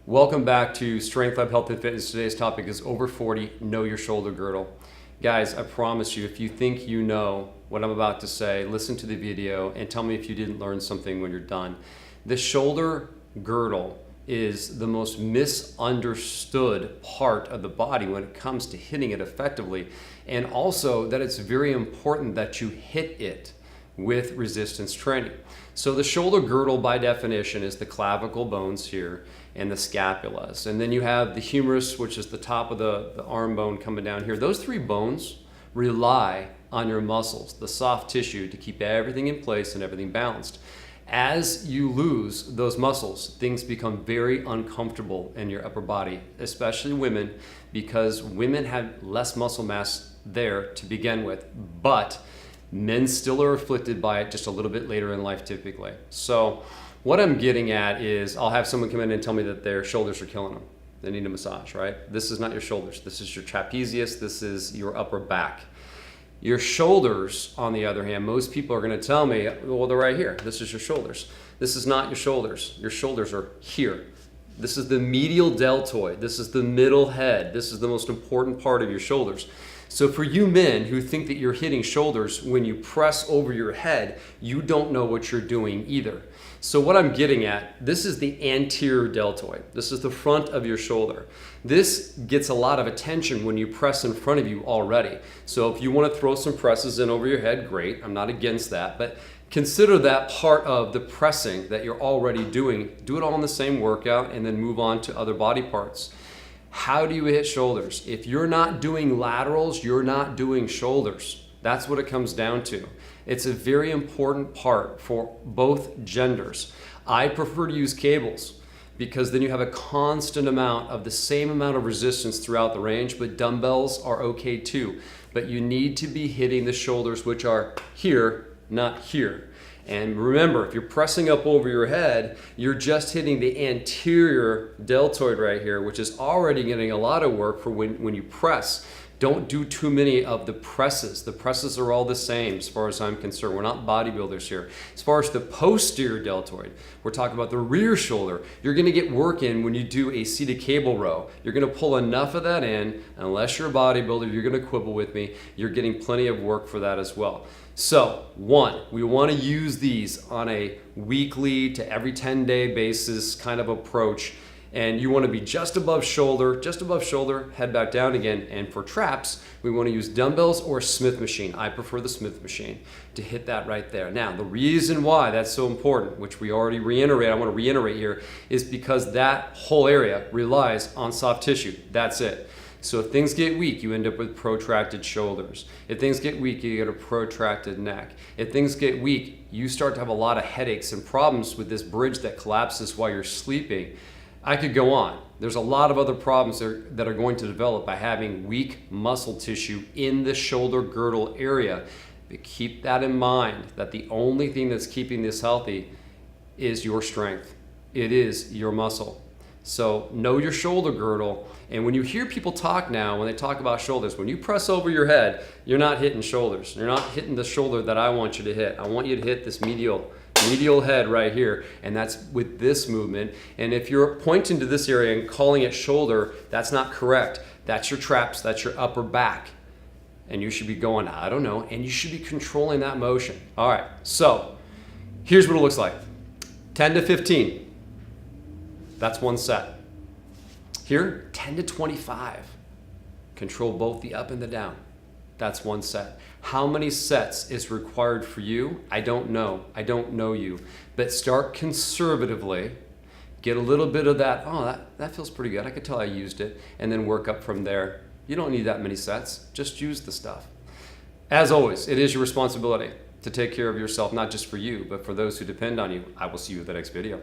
Welcome back to Strength Lab Health and Fitness. Today's topic is over 40, know your shoulder girdle. Guys, I promise you, if you think you know what I'm about to say, listen to the video and tell me if you didn't learn something when you're done. The shoulder girdle is the most misunderstood part of the body when it comes to hitting it effectively, and also that it's very important that you hit it with resistance training. So the shoulder girdle by definition is the clavicle bones here and the scapulas. And then you have the humerus, which is the top of the arm bone coming down here. Those three bones rely on your muscles, the soft tissue, to keep everything in place and everything balanced. As you lose those muscles, things become very uncomfortable in your upper body, especially women, because women have less muscle mass there to begin with, but men still are afflicted by it just a little bit later in life typically. So what I'm getting at is I'll have someone come in and tell me that their shoulders are killing them. They need a massage, right? This is not your shoulders. This is your trapezius. This is your upper back. Your shoulders, on the other hand, most people are going to tell me, well, they're right here. This is your shoulders. This is not your shoulders. Your shoulders are here. This is the medial deltoid. This is the middle head. This is the most important part of your shoulders. So for you men who think that you're hitting shoulders when you press over your head, you don't know what you're doing either. So what I'm getting at, this is the anterior deltoid. This is the front of your shoulder. This gets a lot of attention when you press in front of you already. So if you want to throw some presses in over your head, great. I'm not against that, but consider that part of the pressing that you're already doing. Do it all in the same workout and then move on to other body parts. How do you hit shoulders? If you're not doing laterals, you're not doing shoulders. That's what it comes down to. It's a very important part for both genders. I prefer to use cables because then you have a constant amount of the same amount of resistance throughout the range, but dumbbells are okay too. But you need to be hitting the shoulders, which are here, not here. And remember, if you're pressing up over your head, you're just hitting the anterior deltoid right here, which is already getting a lot of work for when you press. Don't do too many of the presses. The presses are all the same as far as I'm concerned. We're not bodybuilders here. As far as the posterior deltoid, we're talking about the rear shoulder. You're gonna get work in when you do a seated cable row. You're gonna pull enough of that in, unless you're a bodybuilder, you're gonna quibble with me, you're getting plenty of work for that as well. So, one, we wanna use these on a weekly to every 10-day basis kind of approach. And you want to be just above shoulder, head back down again. And for traps, we want to use dumbbells or a Smith machine. I prefer the Smith machine to hit that right there. Now, the reason why that's so important, which we already reiterate, I want to reiterate here, is because that whole area relies on soft tissue. That's it. So if things get weak, you end up with protracted shoulders. If things get weak, you get a protracted neck. If things get weak, you start to have a lot of headaches and problems with this bridge that collapses while you're sleeping. I could go on. There's a lot of other problems that are going to develop by having weak muscle tissue in the shoulder girdle area. But keep that in mind, that the only thing that's keeping this healthy is your strength. It is your muscle. So know your shoulder girdle. And when you hear people talk now, when they talk about shoulders, when you press over your head, you're not hitting shoulders. You're not hitting the shoulder that I want you to hit. I want you to hit this medial head right here, and that's with this movement. And if you're pointing to this area and calling it shoulder, that's not correct. That's your traps, that's your upper back. And you should be going, I don't know, and you should be controlling that motion. All right, so here's what it looks like. 10 to 15, that's one set. Here, 10 to 25. Control both the up and the down. That's one set. How many sets is required for you? I don't know. I don't know you. But start conservatively. Get a little bit of that, oh, that feels pretty good. I could tell I used it. And then work up from there. You don't need that many sets. Just use the stuff. As always, it is your responsibility to take care of yourself, not just for you, but for those who depend on you. I will see you at the next video.